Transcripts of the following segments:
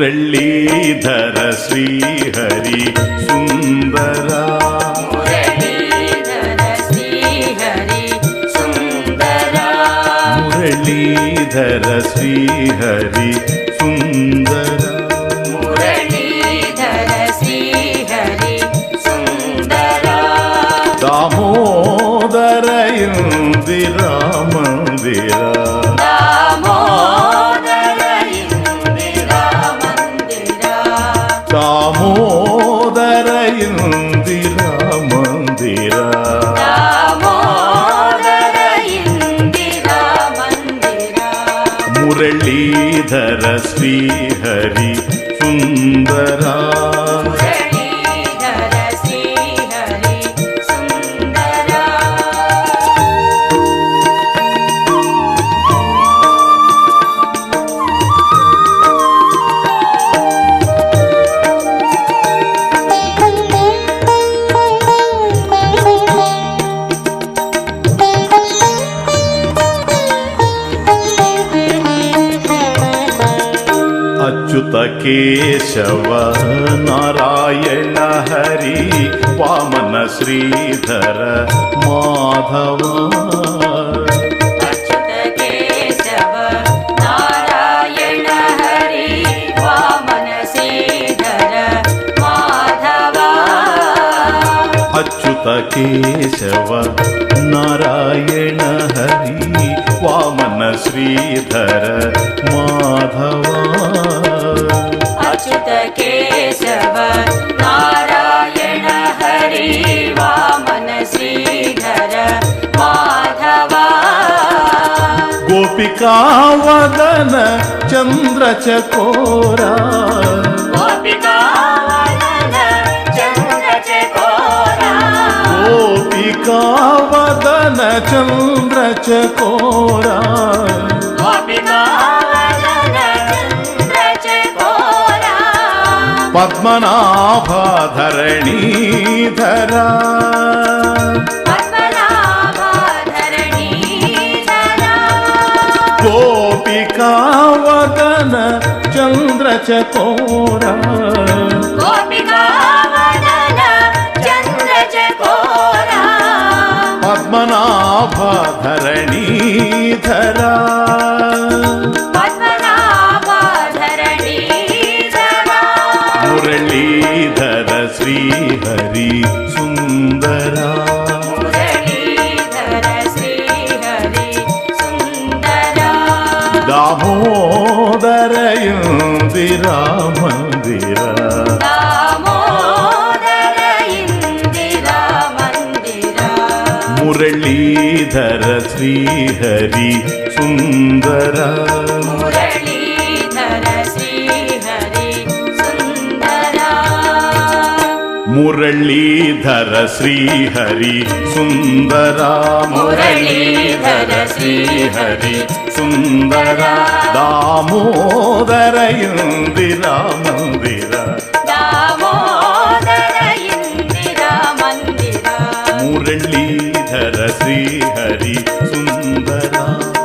ಮುರಳೀಧರ ಶ್ರೀಹರಿ ಸುಂದರ ಮುರಳೀಧರ ಶ್ರೀಹರಿ ಸುಂದರ ಮುರಳೀಧರ ಶ್ರೀಹರಿ ಸುಂದರ ಮುರಳೀಧರ ಶ್ರೀಹರಿ ಸುಂದರ ದಾಮೋದರ ಇಂದಿರ ಮಂದಿರ ದಾಮೋದರ ಇಂದಿರ ಮಂದಿರ ದಾಮೋದರ ಇಂದಿರ ಮಂದಿರ ಮುರಳೀಧರ ಶ್ರೀಹರಿ ಸುಂದರ ಮುರಳೀಧರ ಶ್ರೀಹರಿ ಸುಂದರ ಅಚ್ಯುತ ಕೇಶವ ನಾರಾಯಣ ಹರಿ ವಾಮನ ಶ್ರೀಧರ ಮಾಧವ ಅಚ್ಯುತ ಕೇಶವ ನಾರಾಯಣ ಹರಿ ವಾಮನ ಶ್ರೀಧರ ಮಾಧವ ಅಚ್ಯುತ ಕೇಶವ ನಾರಾಯಣ ಹರಿ ವಾಮನ ಶ್ರೀಧರ ಮಾಧವ ಅಚ್ಯುತ ಕೇಶವ ನಾರಾಯಣ ಹರಿ ವಾಮನ ಶ್ರೀಧರ ಮಾಧವ ಗೋಪಿಕಾವದನ ಚಂದ್ರ ಚಕೋರ ಗೋಪಿಕಾವದನ ಚಂದ್ರ ಚಕೋರ ಗೋಪಿಕಾವದನ ಚಂದ್ರ ಚಕೋರ ಗೋಪಿಕಾವದನ ಚಂದ್ರ ಚಕೋರ ಪದ್ಮನಾಭ ಧರಣೀಧರ ಪದ್ಮನಾಭ ಧರಣೀಧರ ಗೋಪಿಕಾವದನ ಚಂದ್ರ ಚಕೋರ ಗೋಪಿಕಾವದನ ಚಂದ್ರ ಚಕೋರ ಪದ್ಮನಾಭ ಧರಣೀಧರ ಪದ್ಮನಾಭ ಧರಣೀಧರ ಮುರಳೀಧರ ಶ್ರೀಹರಿ ಸುಂದರ ಮುರಳೀಧರ ಶ್ರೀಹರಿ ಸುಂದರ ದಾಮೋದರ ಇಂದಿರ ಮಂದಿರ ದಾಮೋದರ ಇಂದಿರ ಮಂದಿರ ಮುರಳೀಧರ ಶ್ರೀಹರಿ ಸುಂದರ ಮುರಳೀಧರ ಶ್ರೀಹರಿ ಸುಂದರ ಮುರಳೀಧರ ಶ್ರೀಹರಿ ಸುಂದರ ಮುರಳೀಧರ ಶ್ರೀಹರಿ ಸುಂದರ ದಾಮೋದರ ಇಂದಿರ ಮಂದಿರ ದಾಮೋದರ ಇಂದಿರ ಮಂದಿರ ಮುರಳೀಧರ ಶ್ರೀಹರಿ ಸುಂದರ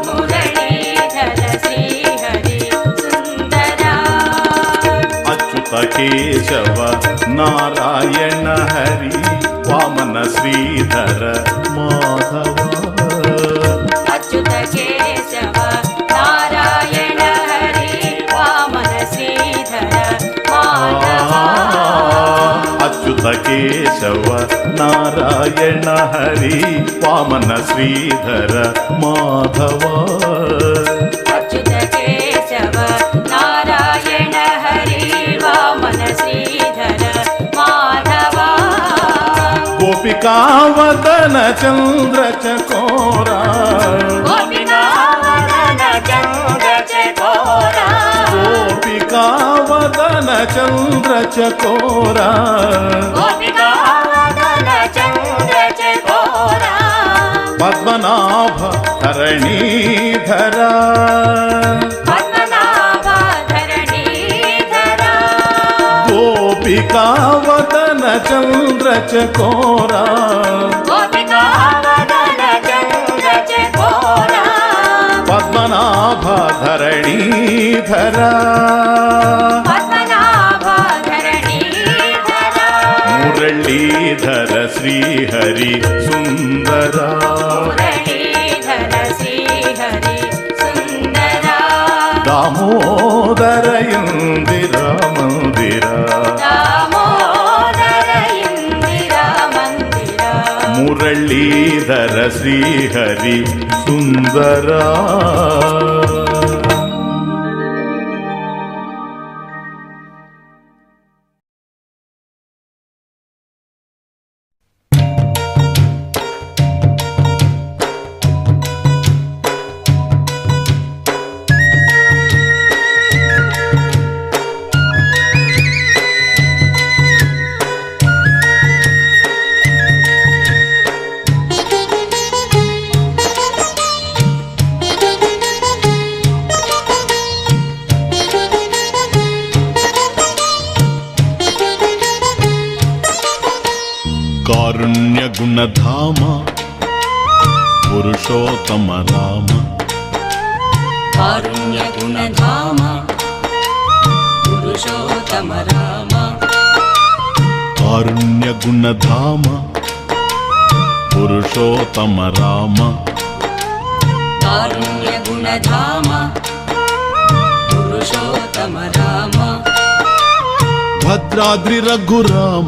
ಮುರಳೀಧರ ಶ್ರೀಹರಿ ಸುಂದರ ಅಚ್ಯುತ ಕೇಶವ ನಾರಾಯಣ ಹರಿ ವಾಮನ ಶ್ರೀಧರ ಮಾಧವ ಅಚ್ಯುತ ಕೇಶವ ನಾರಾಯಣ ಹರಿ ವಾಮನ ಶ್ರೀಧರ ಮಾಧವ ಅಚ್ಯುತ ಕೇಶವ ನಾರಾಯಣ ಹರಿ ವಾಮನ ಶ್ರೀಧರ ಮಾಧವ ಅಚ್ಯುತ ಕೇಶವ ನಾರಾಯಣ ಹರಿ ವಾಮನ ಶ್ರೀಧರ ಮಾಧವ गोपिकावदन चंद्र चकोरा गोपिकावदन चंद्र चकोरा गोपिकावदन चंद्र चकोरा गोपिकावदन चंद्र चकोरा पद्मनाभ धरणीधरा पद्मनाभ धरणीधरा गोपिकावदन चंद्र चकोरा गोपिकावदन चंद्र चकोरा पद्मनाभ धरणीधरा पद्मनाभ धरणीधरा मुरलीधर श्रीहरि सुंदरा मुरलीधर श्रीहरि सुंदरा दामोदर इंदिरा मंदिरा दामोदर इंदिरा मंदिरा मुरलीधर श्रीहरि सुंदरा कारुण्य गुणधाम पुरुषोत्तम राम कारुण्य गुणधाम पुरुषोत्तम राम कारुण्य गुणधाम पुरुषोत्तम राम कारुण्य गुणधाम पुरुषोत्तम राम भद्राद्रि रघुराम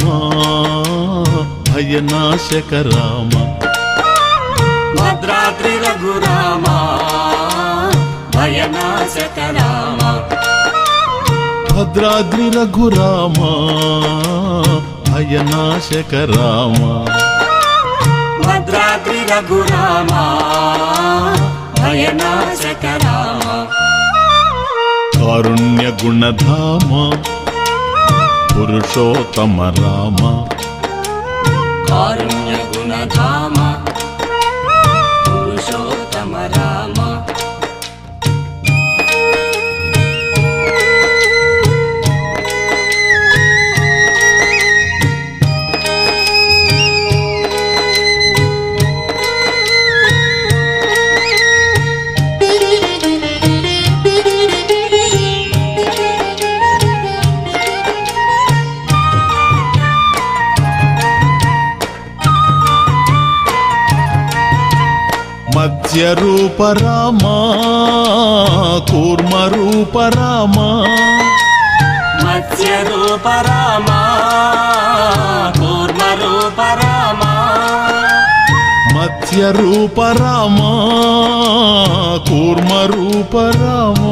भयनाशक राम भद्राद्रि रघुराम भयनाशक राम भद्राद्रि रघुराम भयनाशक राम भद्राद्रि रघुराम भयनाशक राम कारुण्य गुणधाम पुरुषोत्तम राम कारुण्य गुणधाम पुरुषोत्तम राम मत्स्य रूप राम कूर्म रूप राम मत्स्य रूप राम कूर्म रूप राम मत्स्य रूप राम कूर्म रूप राम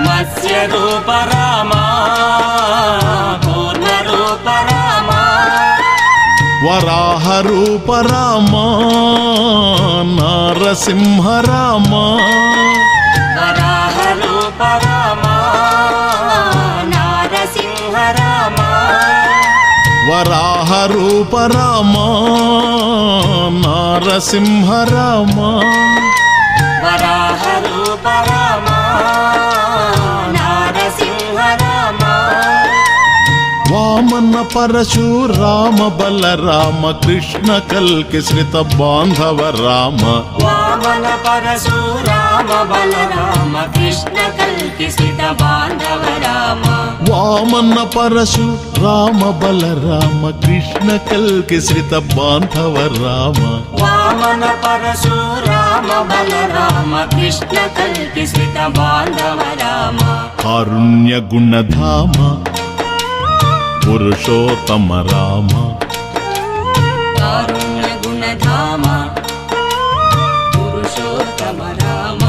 मत्स्य रूप राम कूर्म रूप राम वराह रूप राम नारसिंह राम वराह रूप राम नारसिंह राम वराह रूप राम नारसिंह राम वराह रूप राम नारसिंह राम वामन परशुराम बलराम कृष्ण कल्कि श्रित बांधव राम वामन परशुराम बलराम कृष्ण कल्कि श्रित बांधव राम वामन परशुराम बलराम कृष्ण कल्कि श्रित बांधव राम वामन परशुराम बलराम कृष्ण कल्कि श्रित बांधव राम कारुण्य गुणधाम पुरुषोत्तम राम कारुण्य गुणधाम पुरुषोत्तम राम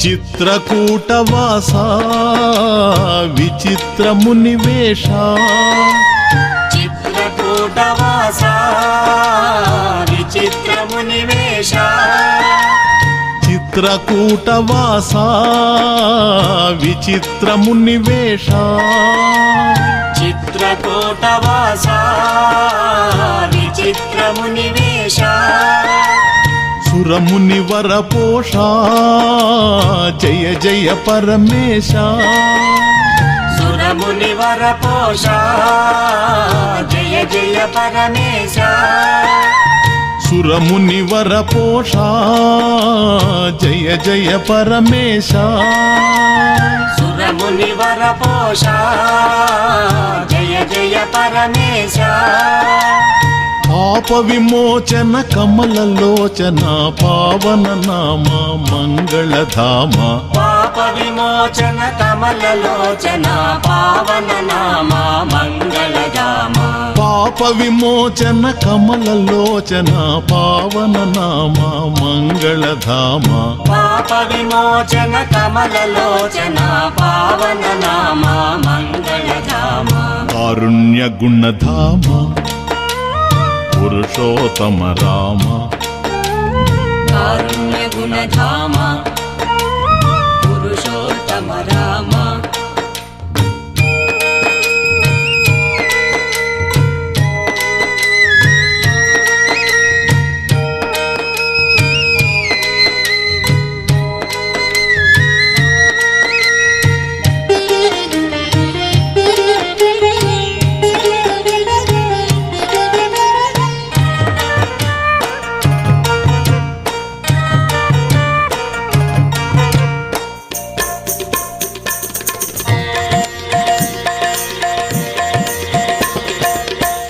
చిత్రకూటవాస విచిత్ర మునివేష చిత్రకూటవాస విచిత్ర మునివేష చిత్రకూటవాస విచిత్ర మునివేష చిత్రకూటవాస విచిత్ర మునివేష సురమునివర పోష జయ జయ పరమేశ సురమునివర పోష జయ జయ పరమేశ సురమునివర పోష జయ జయ పరమేశ సురమునివర పోష జయ జయ పరమేశ పాప విమోచన కమలలోచన పావన నామ మంగళధామ పాప విమోచన కమలలోచన పావన నామ మంగళధామ పాప విమోచన కమలలోచన పావన నామ మంగళధామ పాప విమోచన కమలలోచన పావన నామ మంగళధామ కారుణ్య గుణధామ పురుషోత్తమ రామ కారుణ్య గుణధామ పురుషోత్తమ రామ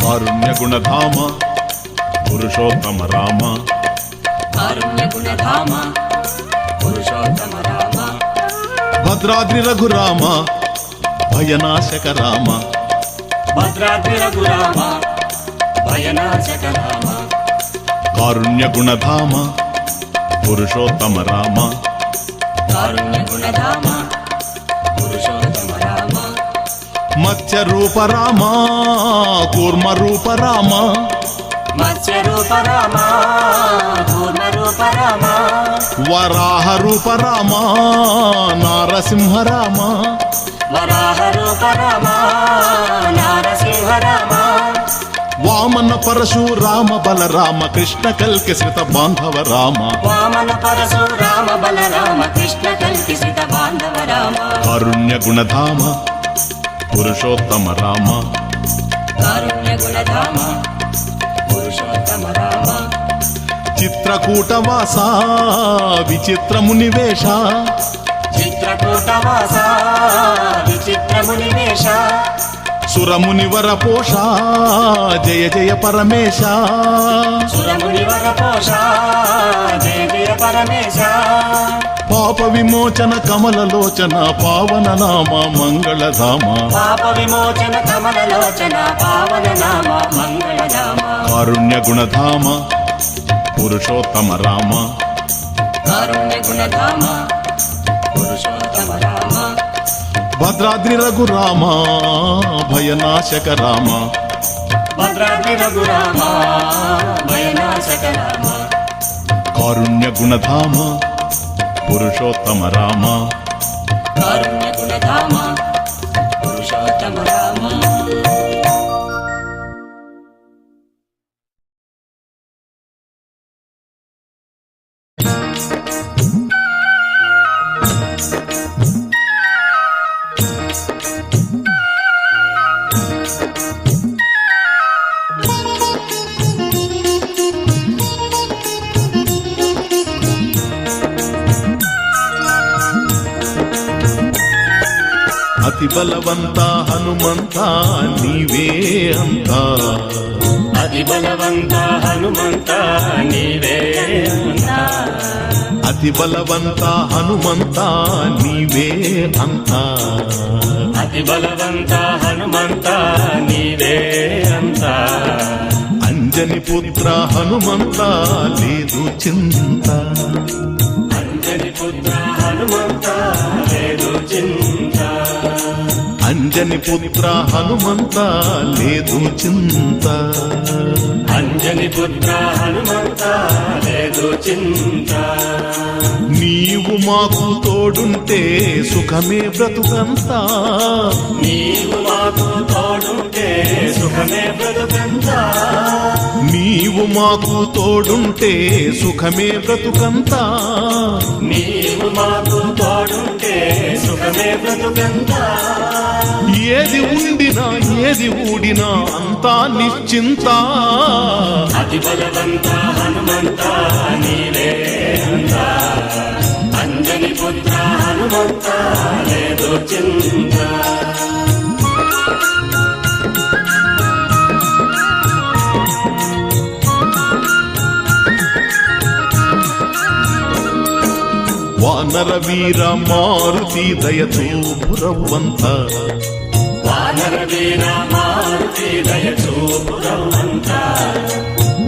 కారుణ్య గుణధామ పురుషోత్తమ రామ కారుణ్య గుణధామ పురుషోత్తమ రామ భద్రాద్రి రఘురామ భయనాశక రామ భద్రాద్రి రఘురామ భయనాశక రామ కారుణ్య గుణధామ పురుషోత్తమ రామ కారుణ్య గుణధామ పురుషోత్తమ రామ మత్స్య రూప రామ కూర్మ రూప రామ మత్స్య రూప రామ కూర్మ రూప రామ వరాహ రూప రామ నారసింహ రామ వరాహ రూప రామ నారసింహ రామ వామన పరశురామ బలరామ కృష్ణ కల్కి శ్రిత బాంధవ రామ వామన పరశురామ బలరామ కృష్ణ కల్పిసిత బాంధవ రామ కారుణ్య గుణధామ పురుషోత్తమ రామ కారుణ్య గుణధామ పురుషోత్తమ రామ చిత్రకూటవాస విచిత్ర మునివేష చిత్రకూటవాస విచిత్ర మునివేష సురమునివర పోష జయ జయ పరమేశ సురమునివర పోష జయ జయ పరమేశ పాప విమోచన కమలలోచన పావన నామ మంగళధామ పాప విమోచన కమలలోచన పావన నామ మంగళధామ కారుణ్య గుణధామ పురుషోత్తమ రామ కారుణ్య గుణధామ పురుషోత్తమ రామ భద్రాద్రి రఘురామ భయనాశక రామ భద్రాద్రి రఘురామ భయనాశక రామ కారుణ్య గుణధామ పురుషోత్తమ రామ కారుణ్య గుణధామ పురుషోత్తమ రామ అతి బలవంత హనుమంత నీవే అంత అతి బలవంత హనుమంత నీవే అంత అతి బలవంత హనుమంత నీవే అంత అతి బలవంత హనుమంత నీవే అంత అంజని పుత్ర హనుమంత లేదు చింత అంజని పుత్ర హనుమంత పుత్ర హనుమంత లేదు చింత అంజని పుత్ర హనుమంత లేదు చింత నీవు మాకు తోడుంటే సుఖమే బ్రతుకంతా నీవు మాకు తోడుంటే సుఖమే బ్రతుకంతా నీవు మాకు తోడుంటే సుఖమే బ్రతుకంతా నీవు మాకు తోడుంటే సుఖమే బ్రతుకంతా ఏది ఉండినా ఏది ఊడినా అంతా నిశ్చింత అతి బలవంత హనుమంత నీవే అంత అంజని పుత్ర హనుమంత లేదు చింత వానర వీర మారుతి దయచూపురవ్వంత వానర వీర మారుతి దయచూపురవ్వంత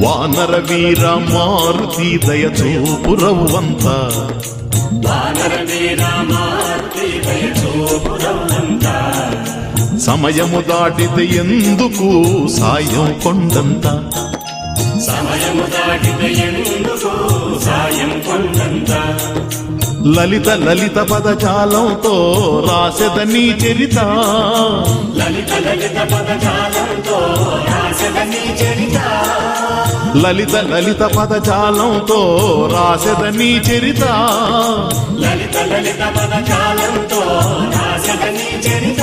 వానర వీర మారుతి దయచూపురవ్వంత వానర వీర మారుతి దయచూపురవ్వంత సమయము దాటితే ఎందుకు సాయం కొండంత సమయము దాటితే ఎందుకు సాయం కొండంత లలిత లలిత పదజాలంతో రాసెదని చరిత లలిత లలిత పదజాలంతో రాసెదని చరిత లలిత లలిత పదజాలంతో రాసెదని చరిత లలిత లలిత పదజాలంతో రాసెదని చరిత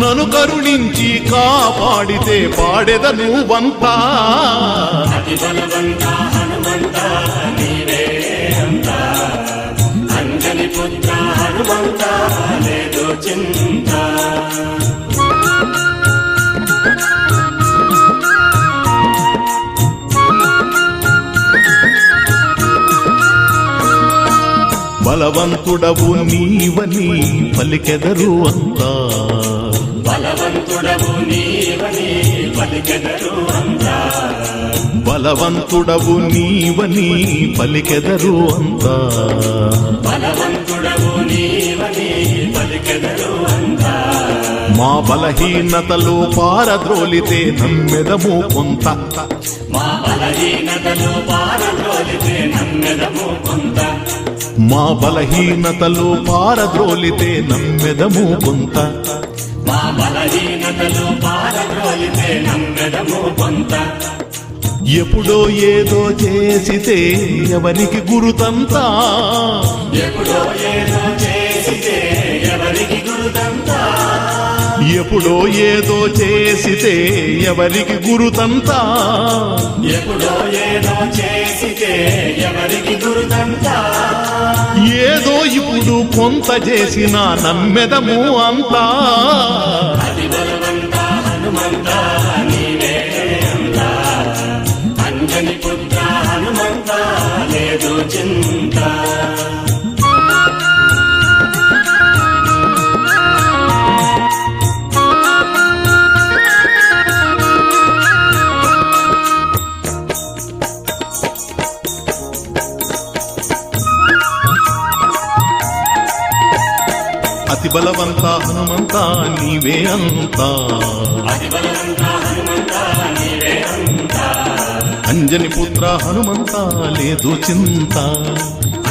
నన్ను కరుణించి కాపాడితే పాడెదను వంతా అతి బలవంత హనుమంత నీవే అంత అంజని పుత్ర హనుమంత లేదు చింత బలవంతుడవు నీవని పలికెదరు అంతా బలవంతుడవు నీవని పలికెదరు అంతా బలవంతుడవు నీవని పలికెదరు అంతా బలవంతుడవు నీవని పలికెదరు అంతా మా బలహీనతలు పారద్రోలితే నమ్మెదము కొంత మా బలహీనతలు పారద్రోలితే నమ్మెదము కొంత మా బలహీనతలు పారద్రోలితే నమ్మెదము కొంత మా బలహీనతలు పారద్రోలితే నమ్మెదము కొంత ఎప్పుడో ఏదో చేసితే ఎవరికి గురుతంతా ఎప్పుడో ఏదో చేసితే ఎవరికి గురుతంతా ఎప్పుడో ఏదో చేసితే ఎవరికి గురుతంతా ఎప్పుడో ఏదో చేసితే ఎవరికి గురుతంతా ఏదో ఇప్పుడు కొంత చేసినా నమ్మెదము అంతా అతి బలవంత హనుమంత నీవే అంత అంజని పుత్ర హనుమంత లేదు చింత అతి బలవంత హనుమంత నీవే అంతా అతి బలవంత హనుమంత నీవే అంత అంజని పుత్ర హనుమంత లేదు చింత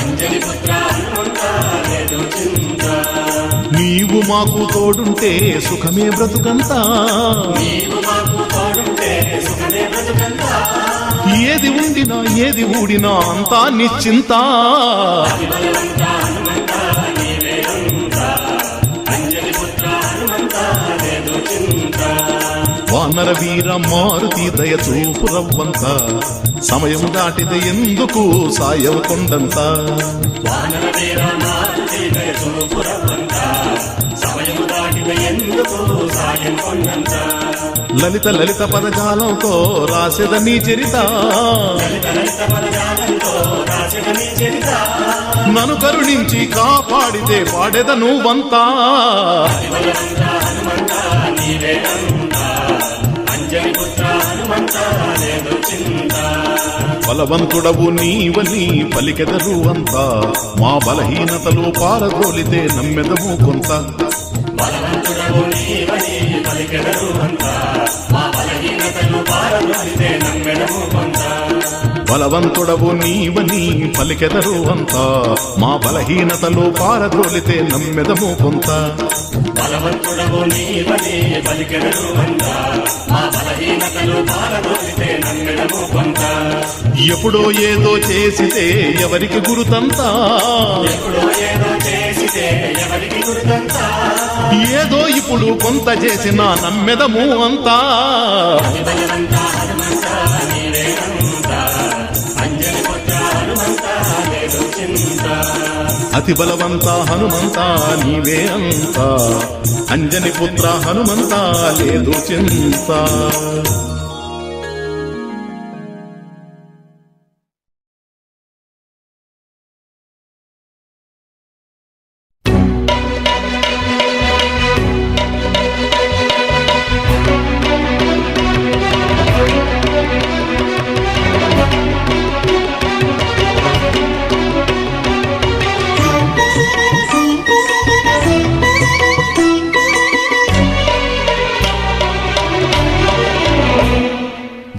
అంజని పుత్ర హనుమంత లేదు చింత నీవు మాకు తోడుంటే సుఖమే బ్రతుకంతా నీవు మాకు తోడుంటే సుఖమే బ్రతుకంతా ఏది ఉండినా ఏది ఊడినా అంతా నిశ్చింత అతి బలవంత హనుమంత నీవే అంత అంజని పుత్ర హనుమంత లేదు చింత వానర వీర మారుతి దయచూపురవ్వంత సమయం దాటితే ఎందుకు సాయం కొండంత వానర వీర మారుతి దయచూపురవ్వంత సమయము దాటిన ఎందుకు సాయం కొండంత లలిత లలిత పదజాలంతో రాసెదని చరిత లలిత లలిత పదజాలంతో రాసిన చరిత నన్ను కరుణించి కాపాడితే పాడెదను వంతా అతి బలవంత హనుమంత నీవే అంత అంజని పుత్ర హనుమంత లేదు చింత బలవంతుడవు నీవని పలికెదరు అంతా మా బలహీనతలు పారద్రోలితే నమ్మెదము కొంత బలవంతుడవు నీవని పలికెదరు అంత మా బలహీనతను పారదోలితే నమ్మెదము కొంత బలవంతుడవు నీవని పలికెదరు అంతా మా బలహీనతలు పారద్రోలితే నమ్మెదము కొంత బలవంతుడవు నీవని పలికెదరు అంత మా బలహీనతను పారదోలితే నమ్మెదము కొంత ఎప్పుడో ఏదో చేసితే ఎవరికి గురుతంతా ఎప్పుడో ఏదో చేసితే ఎవరికి గుర్తంతా ఏదో ఇప్పుడు కొంత చేసినా నమ్మెదము అంతా అతి బలవంత హనుమంత నీవే అంత అంజని పుత్ర హనుమంత లేదు చింత అతి బలవంత హనుమంత నీవే అంత అంజని పుత్ర హనుమంత లేదు చింత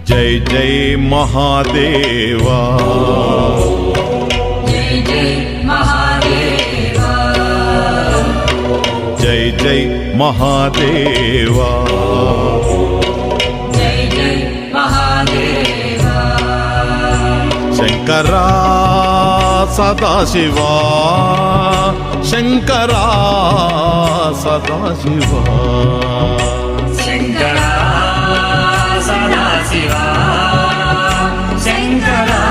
जय जय महादेवा जय जय महादेवा जय जय महादेवा जय जय महादेवा शंकरा सदाशिवा शंकरा सदाशिवा शंकरा सदाशिवा शंकरा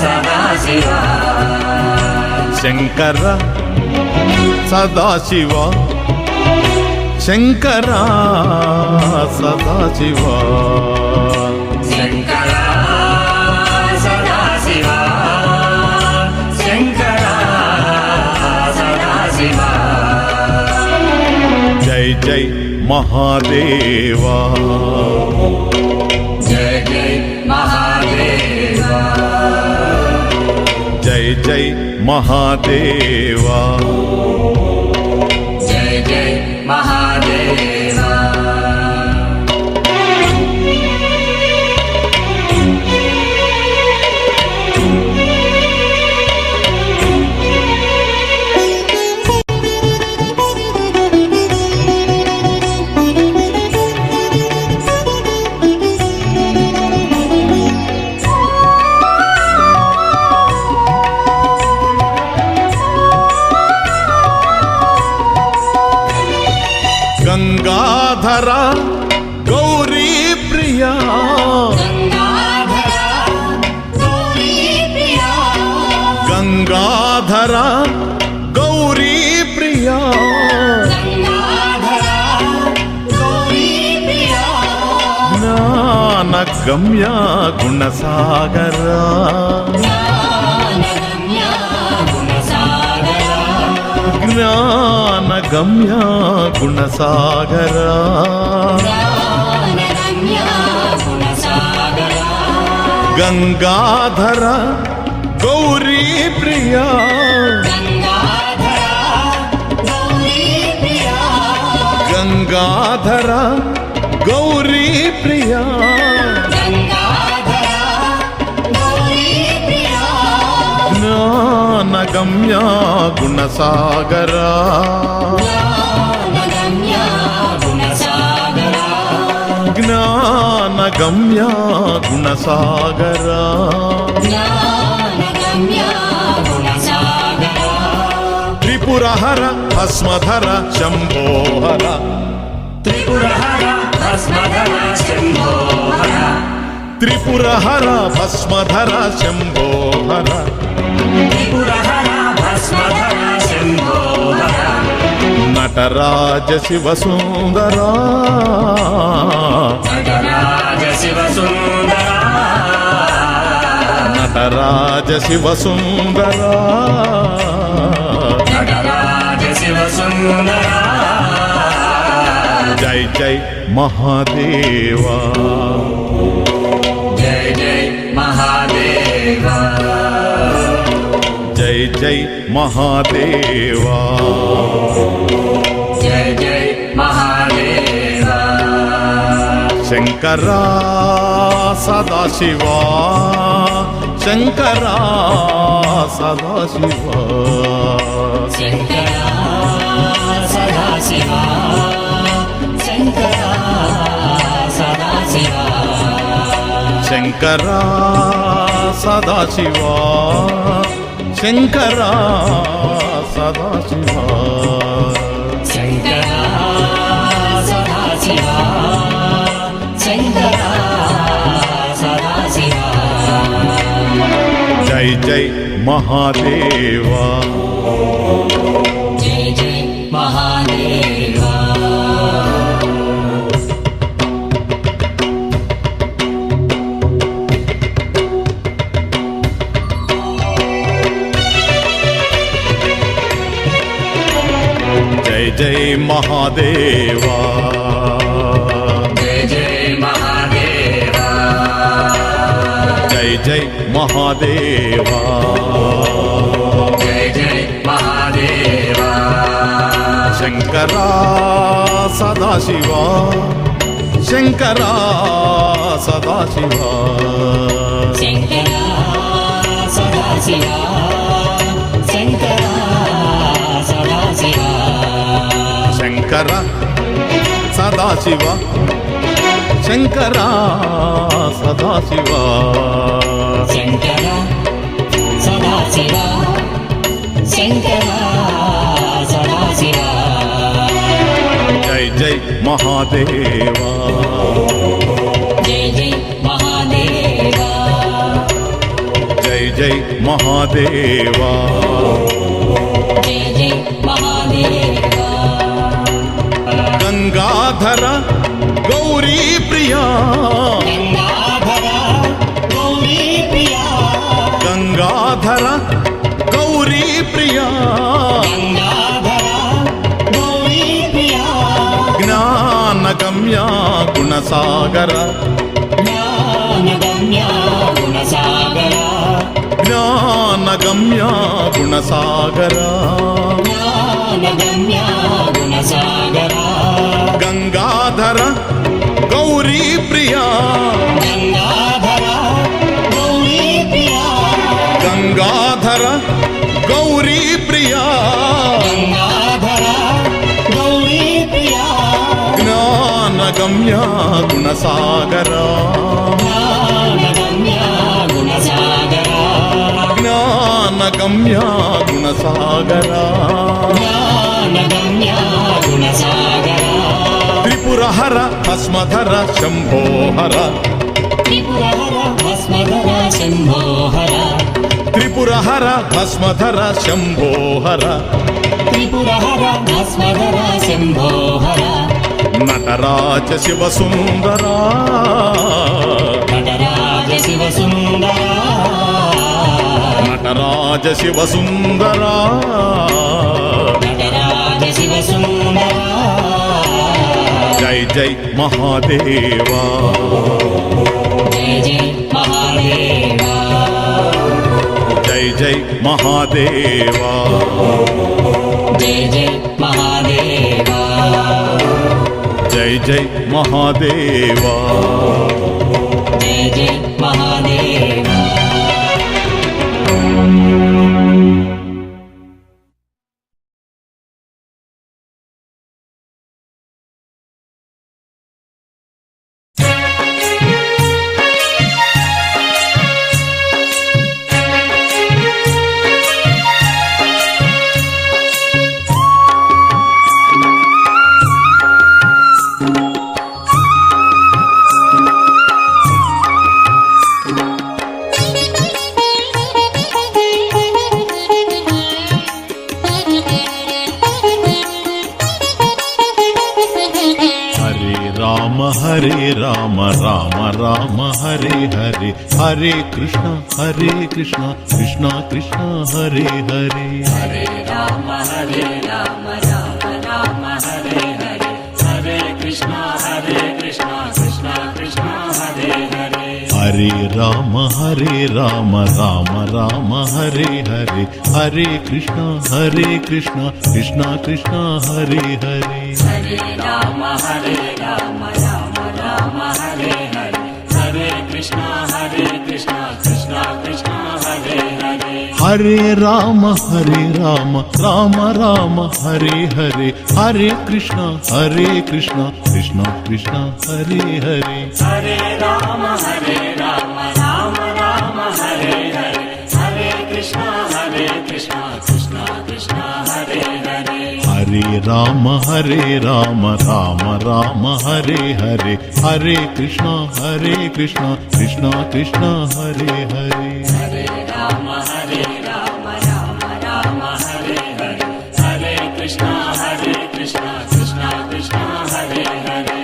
सदाशिवा शंकर सदाशिवा शंकरा सदाशिवा शंकरा सदाशिवा शंकरा सदाशिवा जय जय महादेवा जय जय महादेवा जय जय महादेवा जय जय महादेवा गंगाधर गौरी प्रिया गंगाधर गौरी प्रिया ज्ञान गम्य गुणसागरा ज्ञान गम्य गुणसागरा गंगाधर गौरी प्रिया गंगाधर गौरी प्रिया ज्ञान गम्य गुणसागरा ज्ञान गम्य गुणसागरा त्रिपुरहर भस्मधर शंभोहर त्रिपुरहर भस्मधर शंभोहर त्रिपुरहर भस्मधर शंभोहर त्रिपुरहर भस्मधर शंभोहर नटराज शिव सुंदरा नटराज शिव सुंदरा नटराज शिव सुंदरा नटराज शिव सुंदरा जय जय महादेवा जय जय महादेवा जय जय महादेवा జయ జయ మహాదేవ శంకరా సదాశివా శంకరా సదాశివా శంకరా సదాశివ శంకరా సదాశివ శంకరా సదాశివా శంకరా సదాశివా శంకరా సదాశివ శంకరా సదాశివ జై జై మహాదేవా జయ జయ మహాదేవ జై జై మహాదేవా జయ జయ మహాదేవ జై జై మహాదేవా జయ జయ మహాదేవ శంకరా సదాశివా శంకరా సదాశివా శంకరా సదాశివ శంకరా సదాశివ శంకర సదాశివ శంకరా సదాశివా శంకరా సదాశివ శంకరా సదాశివ జై జై మహాదేవా జయ జయ మహాదేవ జై జై మహాదేవా జయ జయ మహాదేవ గంగాధర గౌరీ ప్రియా గంగాధర గౌరీ ప్రియా గంగాధర గౌరీ ప్రియా గంగాధర గౌరీ ప్రియా జ్ఞానగమ్య గుణసాగర జ్ఞానగమ్య గుణసాగర జ్ఞానగమ్య గుణసాగర జ్ఞానగమ్య గుణసాగర గంగాధర గౌరీ ప్రియా గంగాధర గౌరీ ప్రియా గంగాధర గౌరీ ప్రియా గంగాధర గౌరీ ప్రియా జ్ఞానగమ్య గుణసాగర జ్ఞానగమ్య గుణసాగర జ్ఞానగమ్య గుణసాగర జ్ఞానగమ్య గుణసాగర త్రిపురహర భస్మధర శంభోహర త్రిపురహర భస్మధర శంభోహర త్రిపురహర భస్మధర శంభోహర త్రిపురహర భస్మధర శంభోహర నటరాజ శివ సుందర నటరాజ శివ సుందర నటరాజ శివ సుందర నటరాజ శివ సుందర జై జై మహాదేవా జయ జయ మహాదేవ జై జై మహాదేవా జయ జయ మహాదేవ జై జై మహాదేవా జయ జయ మహాదేవ హరే రామ రామ రామ హరే హరే హరే కృష్ణ కృష్ణ కృష్ణ హరే హరే హరే రామ రామ రామ హరే హరే హరే కృష్ణ కృష్ణ కృష్ణ హరే హరే హరే రామ రామ రామ హరే హరే, హరే కృష్ణ కృష్ణ కృష్ణ హరే హరే. హరే రామ రామ రామ హరే హరే, హరే కృష్ణ కృష్ణ కృష్ణ హరే హరే. హరే రామ రామ హరే హరే, హరే కృష్ణ కృష్ణ కృష్ణ హరే హరే. హరే రామ రామ రామ హరే హరే, హరే కృష్ణ కృష్ణ కృష్ణ హరే హరే. హరే రామ రామ హరే హరే, హరే కృష్ణ కృష్ణ కృష్ణ హరే హరే. హరే రామ రామ హరే హరే, హరే కృష్ణ కృష్ణ కృష్ణ హరే హరే.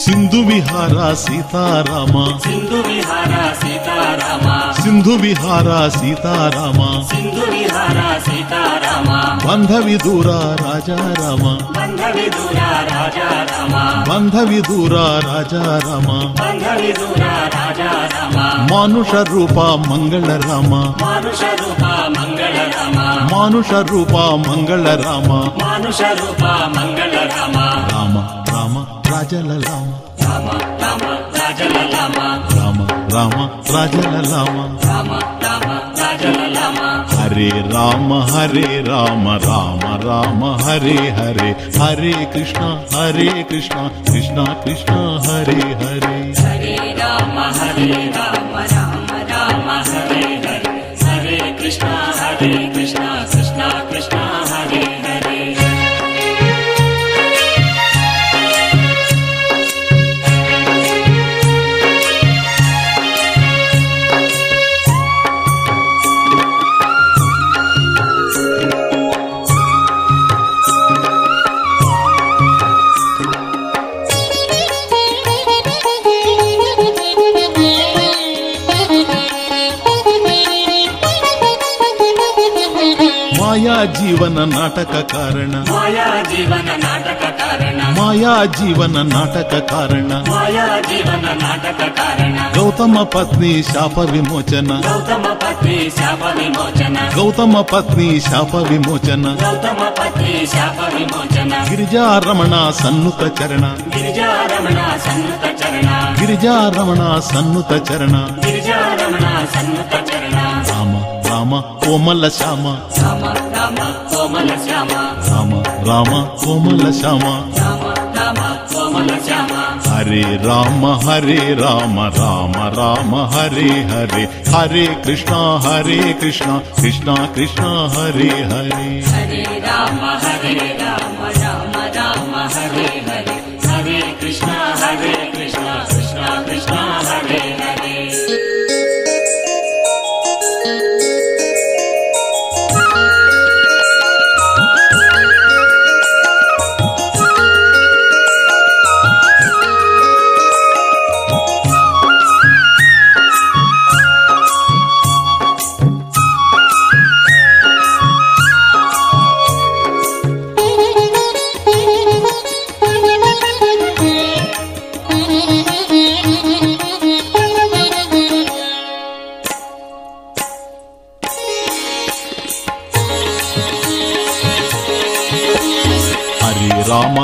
సింధు విహార సీతారామ, సింధు విహార సీతారామ, సింధు విహార సీతారామ, సింధు విహార సీతారామ. బంధ విదూర రాజారామ, బంధ విదూర రాజా రామ, బంధ విదూర రాజారామ, బంధ విదూర రాజా రామ. మానుష రూప మంగళ రామ, మానుష రూప మంగళ రామ, మానుష రూప మంగళ రామ. మానుష రూప మంగళ రామ. రామ రామ రాజల రామ, రామ రామ రాజల రామ, రామ రామ రాజల రామ. రామ రామ రాజల రామ. హరే రామ రామ హరే హరే, హరే కృష్ణ కృష్ణ కృష్ణ హరే హరే. హరే రామ రామ రామ హరే హరే, హరే కృష్ణ కృష్ణ కృష్ణ హరే హరే. మాయా జీవన నాటక కారణ, మాయా జీవన నాటక కారణ, మాయా జీవన నాటక కారణ, మాయా జీవన నాటక కారణ. గౌతమ పత్ని శాప విమోచన, గౌతమ పత్ని శాప విమోచన, గౌతమ పత్ని శాప విమోచన. గౌతమ పత్ని శాప విమోచన. గిరిజారమణ సన్నుత చరణ, గిరిజారమణ సన్నుత చరణ, గిరిజారమణ సన్నుత చరణ. గిరిజారమణ సన్నుత చరణ. రామ రామ కోమల శ్యామ, రామ రామ కోమల శ్యామ, రామ రామ కోమల శ్యామ. రామ రామ కోమల శ్యామ. హరే రామ రామ హరే హరే, హరే కృష్ణ కృష్ణ కృష్ణ హరే హరే. హరే రామ రామ హరే హరే, హరే కృష్ణ కృష్ణ కృష్ణ హరే హరే.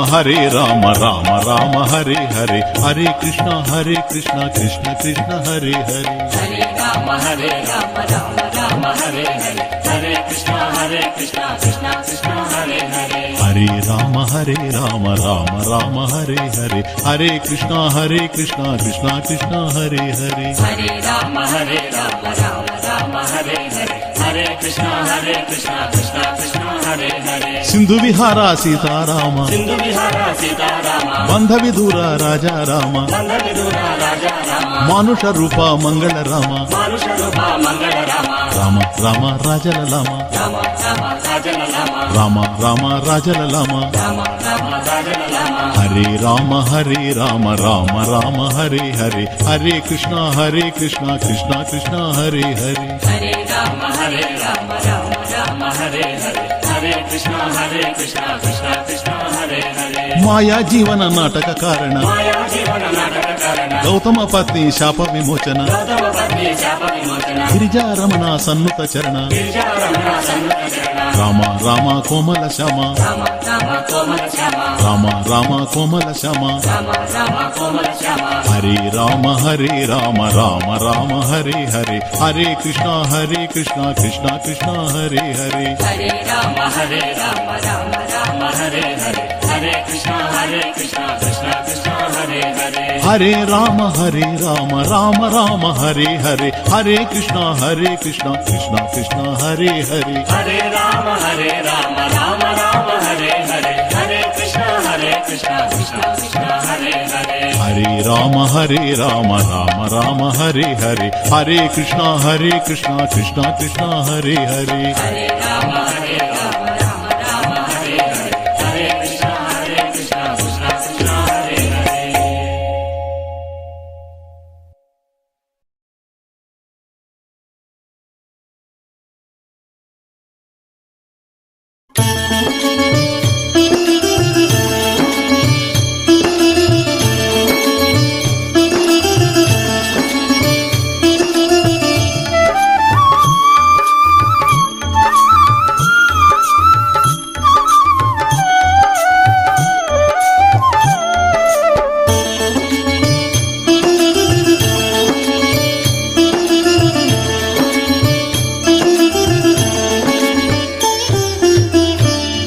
హరే రామ రామ హరే హరే, హరే కృష్ణ కృష్ణ కృష్ణ హరే హరే. హరే రామ రామ హరే హరే, హరే కృష్ణ కృష్ణ కృష్ణ హరే హరే. హరే రామ రామ హరే హరే, హరే కృష్ణ కృష్ణ కృష్ణ హరే హరే. హరే రామ రామ హరే హరే, హరే కృష్ణ కృష్ణ కృష్ణ హరే హరే సింధు విహార సీతారామ సింధు విహార సీతారామ బంధ విదూర రాజా రామ బంధ విదూర రాజా రామ మానుష రూప మంగళ రామ మానుష రూప మంగళ రామ రామ రామ రాజల లామ రామ రామ రాజన రామ రామ రామ రాజల లామ రామ రామ రాజన రామ హరే రామ రామ రామ హరే హరే హరే కృష్ణ కృష్ణ కృష్ణ హరే హరే హరే రామ రామ రామ హరే హరే హరే కృష్ణ కృష్ణ కృష్ణ హరే హరే మాయా జీవన నాటక కారణ మాయా జీవన నాటక కారణ గౌతమ పత్ని శాప విమోచన గౌతమ పత్ని శాప విమోచన గిరిజారమణ సన్నుత చరణ గిరిజారమణ సన్నుత చరణ రామ రామ కోమల శ్యామ రామ రామ కోమల శ్యామ రామ రామ కోమల శ్యామ రామ రామ కోమల శ్యామ హరే రామ రామ రామ హరే హరే హరే కృష్ణ కృష్ణ కృష్ణ హరే హరే హరే రామ రామ రామ హరే హరే హరే కృష్ణ కృష్ణ కృష్ణ హరే హరే హరే రామ రామ రామ హరే హరే హరే కృష్ణ కృష్ణ కృష్ణ హరే హరే హరే రామ రామ రామ హరే హరే హరే కృష్ణ కృష్ణ కృష్ణ హరే హరే హరే రామ రామ హరే హరే హరే కృష్ణ కృష్ణ కృష్ణ హరే హరే హరే రామ రామ హరే హరే హరే కృష్ణ కృష్ణ కృష్ణ హరే హరే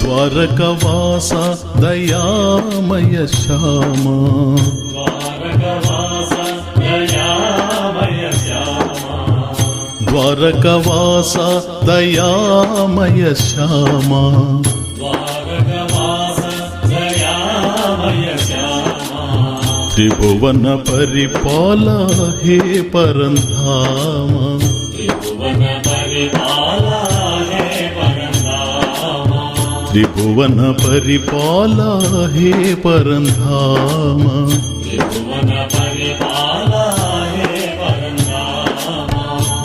ద్వారకవాస దయామయ శ్యామ ద్వారకవాస దయామయ శ్యామ త్రిభువన పరిపాల హే పరంధామ త్రిభువన పరిపాల హే పరంధామ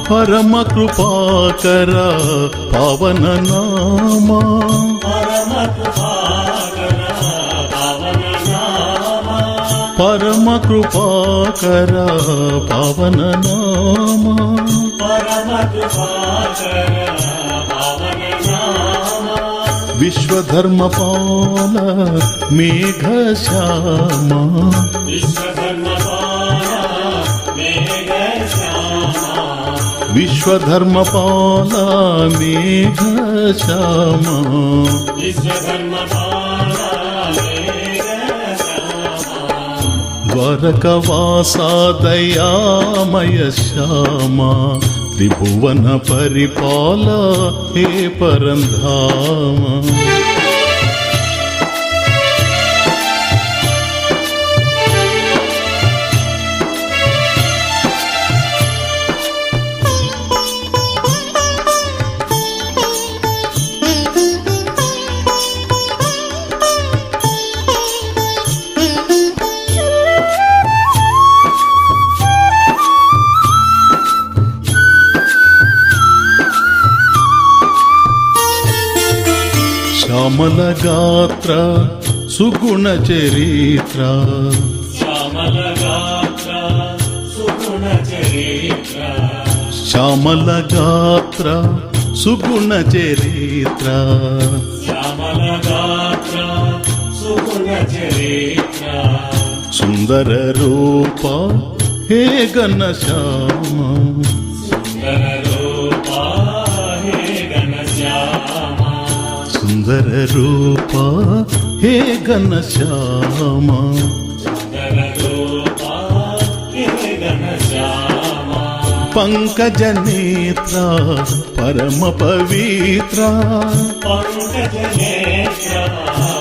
పరమ కృపాకర పవన నామ పరమ కృపాకర పవన నామ విశ్వధర్మపాల మేఘ శ్యామ విశ్వధర్మపాల మేఘ శ్యామ ద్వారకవాస దయామయ శ్యామ త్రిభువన పరిపాల హే పరంధామ శ్యామల గాత్ర సుగుణ చరిత్ర శ్యామల గాత్ర సుగుణ చరిత్ర సుందర రూప హే ఘన శ్యామ సుందర రూప హే ఘన శ్యామ पंकज नेत्र परम पवित्र पंकज नेत्र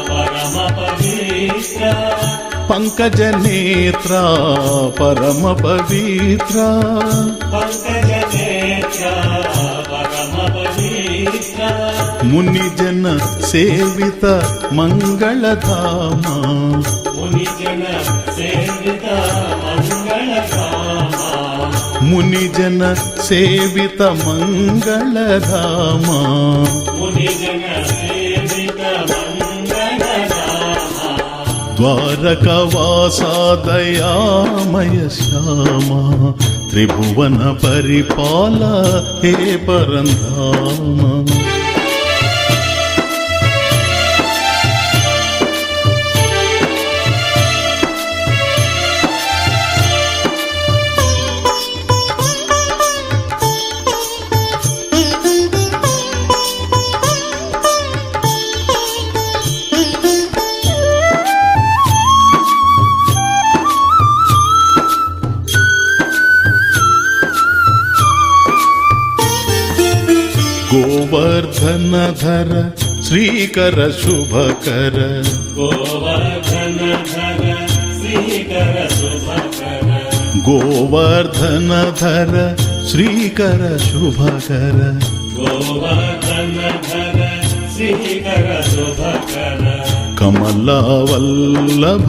परम पवित्र पंकज नेत्र परम पवित्र पंकज नेत्र परम पवित्र मुनिजन सेवित मंगलधाम मुनिजन सेवित मंगलधाम मुनिजन सेवित मंगलधाम मुनिजन सेवित मंगलधाम द्वारकावासा दयामय श्यामा त्रिभुवन परिपाल हे परंधाम गोवर्धन धर श्रीकर शुभकर गोवर्धन धर श्रीकर शुभकर गोवर्धन धर श्रीकर शुभकर गोवर्धन धर श्रीकर शुभकर कमलावल्लभ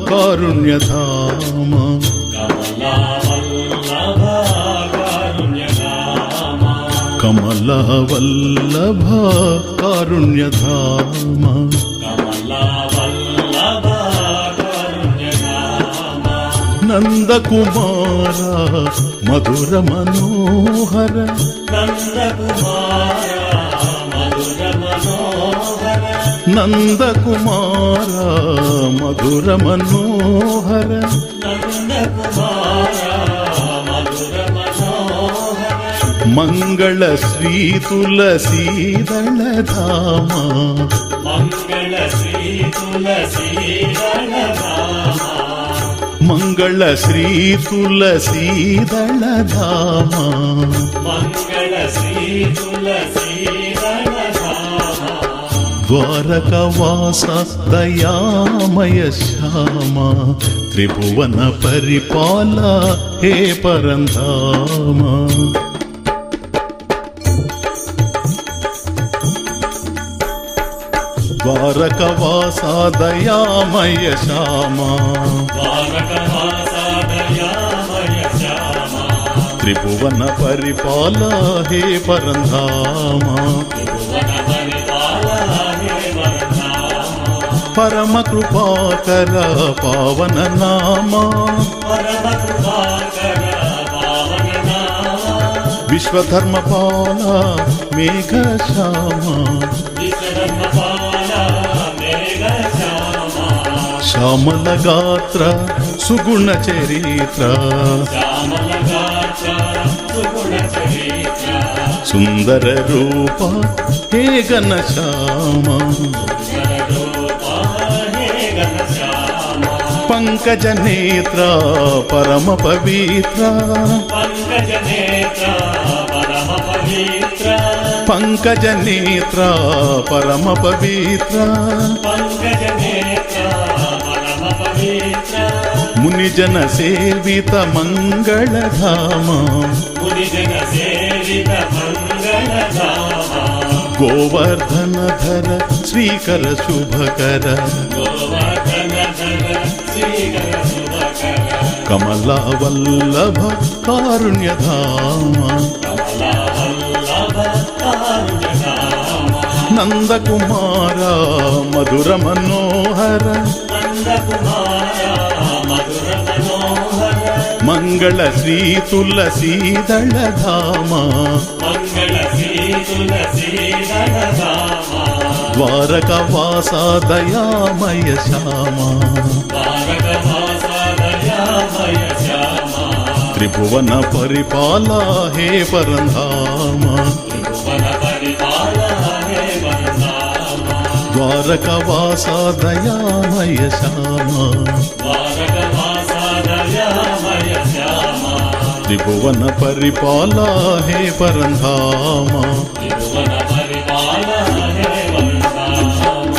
कारुण्यधाम कमलावल्लभ कारुण्यधाम कमलावल्लभ कारुण्यधाम कमलावल्लभ कारुण्यधाम नंदकुमार मधुर मनोहर नंदकुमार मधुर मनोहर नंदकुमार मधुर मनोहर नंदकुमार मधुर मनोहर मंगल श्री तुलसीदल धाम मंगल श्री तुलसीदल धाम मंगल श्री तुलसीदल धाम मंगल श्री तुलसीदल धाम द्वारकावास दयामय श्यामा त्रिभुवन परिपाल हे परंधाम द्वारकावासा दयामय श्यामा द्वारकावासा दयामय श्यामा त्रिभुवन परिपाल हे परंधाम त्रिभुवन परिपाल हे परंधाम परम कृपाकर पावन नाम परम कृपाकर पावन नाम विश्वधर्मपाल मेघ श्यामा विश्वधर्मपाल मेघ श्यामा श्यामल गात्र सुगुण चरित्र श्यामल गात्र सुगुण चरित्र सुंदर रूप हे घन श्यामा पंकज नेत्र परम पवित्र पंकज नेत्र परम पवित्र पंकज नेत्र परम पवित्र पंकज नेत्र परम पवित्र मुनिजन सेवित मंगल धाम मुनिजन सेवित मंगल धाम गोवर्धन धर श्रीकर शुभकर गोवर्धन धर श्रीकर शुभकर कमलावल्लभ कारुण्यधाम कमलावल्लभ कारुण्यधाम नंदकुमार मधुर मनोहर नंदकुमार मधुर मनोहर मंगल श्री तुलसीदल धाम मंगल श्री तुलसीदल धाम द्वारकावासा दयामय श्यामा द्वारकावासा दयामय श्यामा त्रिभुवन परिपाल हे परंधाम त्रिभुवन परिपाल हे परंधाम द्वारकावासा दयामय श्यामा द्वारकावासा दयामय श्यामा ತ್ರಿಭುವನ ಪರಿಪಾಲ ಹೇ ಪರಂಧಾಮ ತ್ರಿಭುವನ ಪರಿಪಾಲ ಹೇ ಪರಂಧಾಮ.